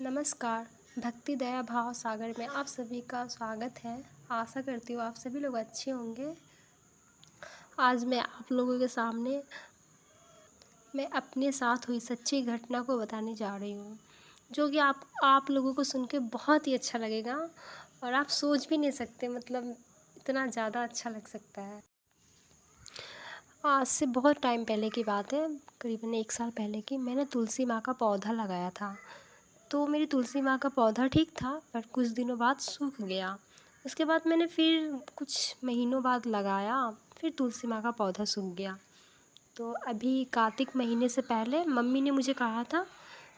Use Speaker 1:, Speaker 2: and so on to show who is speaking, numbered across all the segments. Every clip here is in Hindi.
Speaker 1: नमस्कार। भक्ति दया भाव सागर में आप सभी का स्वागत है। आशा करती हूँ आप सभी लोग अच्छे होंगे। आज मैं आप लोगों के सामने मैं अपने साथ हुई सच्ची घटना को बताने जा रही हूँ, जो कि आप लोगों को सुन के बहुत ही अच्छा लगेगा और आप सोच भी नहीं सकते, मतलब इतना ज़्यादा अच्छा लग सकता है। आज से बहुत टाइम पहले की बात है, करीबन 1 साल पहले की। मैंने तुलसी माँ का पौधा लगाया था। तो मेरी तुलसी माँ का पौधा ठीक था, पर कुछ दिनों बाद सूख गया। उसके बाद मैंने फिर कुछ महीनों बाद लगाया, फिर तुलसी माँ का पौधा सूख गया। तो अभी कार्तिक महीने से पहले मम्मी ने मुझे कहा था,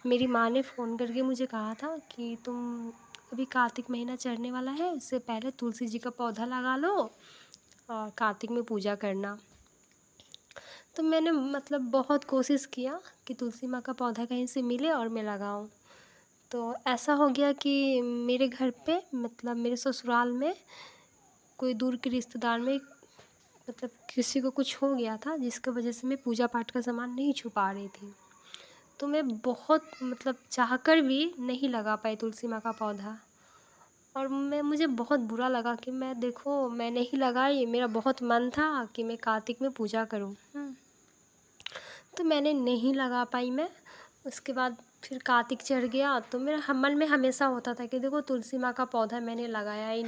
Speaker 1: मेरी माँ ने फ़ोन करके मुझे कहा था कि तुम अभी कार्तिक महीना चढ़ने वाला है, उससे पहले तुलसी जी का पौधा लगा लो और कार्तिक में पूजा करना। तो मैंने मतलब बहुत कोशिश किया कि तुलसी माँ का पौधा कहीं से मिले और मैं लगाऊं। तो ऐसा हो गया कि मेरे घर पे, मतलब मेरे ससुराल में कोई दूर के रिश्तेदार में मतलब किसी को कुछ हो गया था, जिसकी वजह से मैं पूजा पाठ का सामान नहीं छुपा रही थी। तो मैं बहुत मतलब चाहकर भी नहीं लगा पाई तुलसी माँ का पौधा। और मुझे बहुत बुरा लगा कि मैं नहीं लगाई। मेरा बहुत मन था कि मैं कार्तिक में पूजा करूं। तो मैंने नहीं लगा पाई मैं। उसके बाद फिर कार्तिक चढ़ गया तो मेरा मन में हमेशा होता था कि देखो तुलसी माँ का पौधा मैंने लगाया ही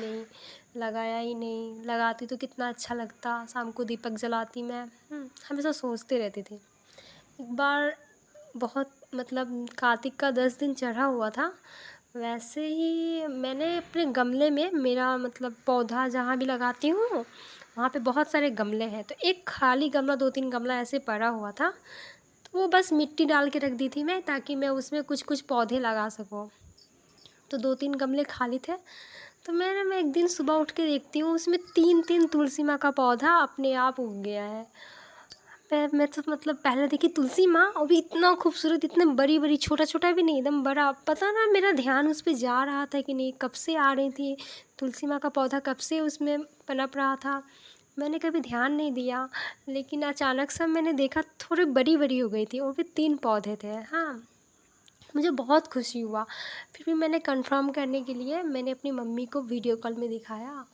Speaker 1: नहीं, लगाती तो कितना अच्छा लगता, शाम को दीपक जलाती मैं। हमेशा सोचते रहती थी। एक बार बहुत मतलब कार्तिक का 10 दिन चढ़ा हुआ था, वैसे ही मैंने अपने गमले में, मेरा मतलब पौधा जहाँ भी लगाती हूँ वहाँ पे बहुत सारे गमले हैं, तो एक खाली गमला, 2-3 गमला ऐसे पड़ा हुआ था। तो वो बस मिट्टी डाल के रख दी थी मैं, ताकि मैं उसमें कुछ कुछ पौधे लगा सकूँ। तो 2-3 गमले खाली थे। तो मैं एक दिन सुबह उठ के देखती हूँ उसमें 3-3 तुलसी माँ का पौधा अपने आप उग गया है। मैं तो मतलब पहले देखी तुलसी माँ, और भी इतना खूबसूरत, इतने बड़ी बड़ी, छोटा छोटा भी नहीं, एकदम बड़ा। पता ना मेरा ध्यान उस पर जा रहा था कि नहीं, कब से आ रही थी तुलसी माँ का पौधा, कब से उसमें पनप रहा था, मैंने कभी ध्यान नहीं दिया। लेकिन अचानक से मैंने देखा थोड़ी बड़ी बड़ी हो गई थी, वो भी 3 पौधे थे। हाँ, मुझे बहुत खुशी हुआ। फिर भी मैंने कंफर्म करने के लिए मैंने अपनी मम्मी को वीडियो कॉल में दिखाया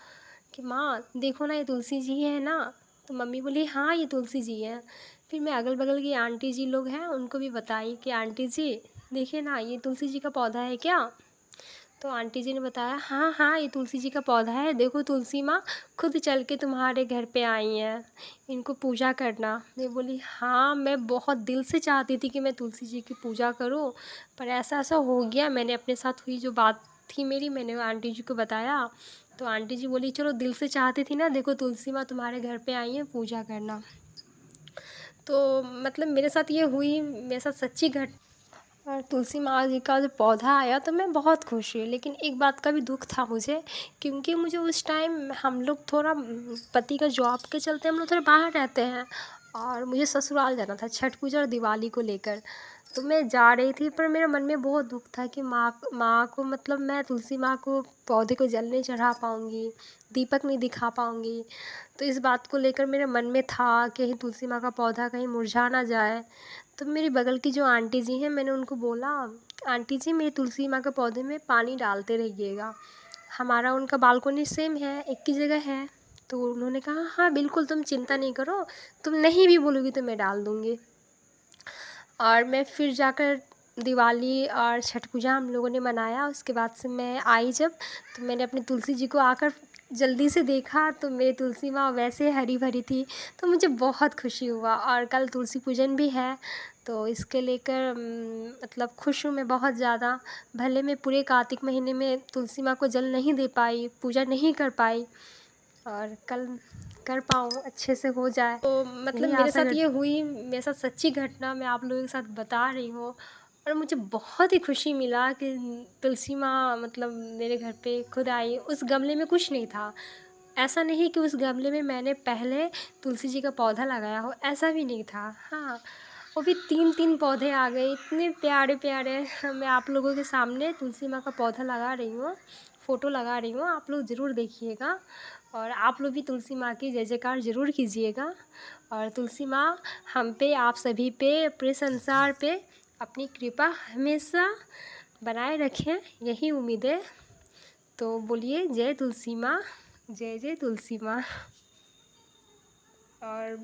Speaker 1: कि माँ देखो ना, ये तुलसी जी है ना। तो मम्मी बोली हाँ ये तुलसी जी है। फिर मैं अगल बगल की आंटी जी लोग हैं उनको भी बताई कि आंटी जी देखिए ना, ये तुलसी जी का पौधा है क्या। तो आंटी जी ने बताया हाँ हाँ ये तुलसी जी का पौधा है, देखो तुलसी माँ खुद चल के तुम्हारे घर पे आई हैं, इनको पूजा करना। मैं बोली हाँ, मैं बहुत दिल से चाहती थी कि मैं तुलसी जी की पूजा करूँ, पर ऐसा ऐसा हो गया। मैंने अपने साथ हुई जो बात थी मेरी, मैंने आंटी जी को बताया। तो आंटी जी बोली चलो, दिल से चाहती थी ना, देखो तुलसी माँ तुम्हारे घर पे आई हैं, पूजा करना। तो मतलब मेरे साथ ये हुई, मेरे साथ सच्ची घट। और तुलसी माँ जी का जो पौधा आया तो मैं बहुत खुश हुई। लेकिन एक बात का भी दुख था मुझे, क्योंकि मुझे उस टाइम हम लोग थोड़ा पति का जॉब के चलते हम लोग थोड़ा बाहर रहते हैं, और मुझे ससुराल जाना था छठ पूजा और दिवाली को लेकर। तो मैं जा रही थी, पर मेरे मन में बहुत दुख था कि माँ को, मतलब मैं तुलसी माँ को पौधे को जल नहीं चढ़ा पाऊँगी, दीपक नहीं दिखा पाऊँगी। तो इस बात को लेकर मेरे मन में था कि कहीं तुलसी माँ का पौधा कहीं मुरझा ना जाए। तो मेरी बगल की जो आंटी जी हैं, मैंने उनको बोला आंटी जी मेरी तुलसी माँ के पौधे में पानी डालते रहिएगा, हमारा उनका बालकोनी सेम है, एक ही जगह है। तो उन्होंने कहा हाँ बिल्कुल, तुम चिंता नहीं करो, तुम नहीं भी बोलोगी तो मैं डाल दूँगी। और मैं फिर जाकर दिवाली और छठ पूजा हम लोगों ने मनाया। उसके बाद से मैं आई जब, तो मैंने अपनी तुलसी जी को आकर जल्दी से देखा, तो मेरी तुलसी माँ वैसे हरी भरी थी। तो मुझे बहुत खुशी हुआ। और कल तुलसी पूजन भी है, तो इसके लेकर मतलब खुश हूँ मैं बहुत ज़्यादा। भले मैं पूरे कार्तिक महीने में तुलसी माँ को जल नहीं दे पाई, पूजा नहीं कर पाई, और कल कर पाऊँ, अच्छे से हो जाए, तो मतलब
Speaker 2: यही
Speaker 1: मेरे
Speaker 2: आशा
Speaker 1: साथ
Speaker 2: कर
Speaker 1: ये हुई, मेरे साथ सच्ची घटना मैं आप लोगों के साथ बता रही हूँ। और मुझे बहुत ही खुशी मिला कि तुलसी माँ मतलब मेरे घर पे खुद आई। उस गमले में कुछ नहीं था, ऐसा नहीं कि उस गमले में मैंने पहले तुलसी जी का पौधा लगाया हो, ऐसा भी नहीं था। हाँ, वो भी 3-3 पौधे आ गए, इतने प्यारे प्यारे। मैं आप लोगों के सामने तुलसी माँ का पौधा लगा रही हूँ, फ़ोटो लगा रही हूँ, आप लोग ज़रूर देखिएगा। और आप लोग भी तुलसी माँ की जय जयकार ज़रूर कीजिएगा। और तुलसी माँ हम पे, आप सभी पे, पूरे संसार पे अपनी कृपा हमेशा बनाए रखें, यही उम्मीद है। तो बोलिए जय तुलसी माँ, जय जय तुलसी माँ। और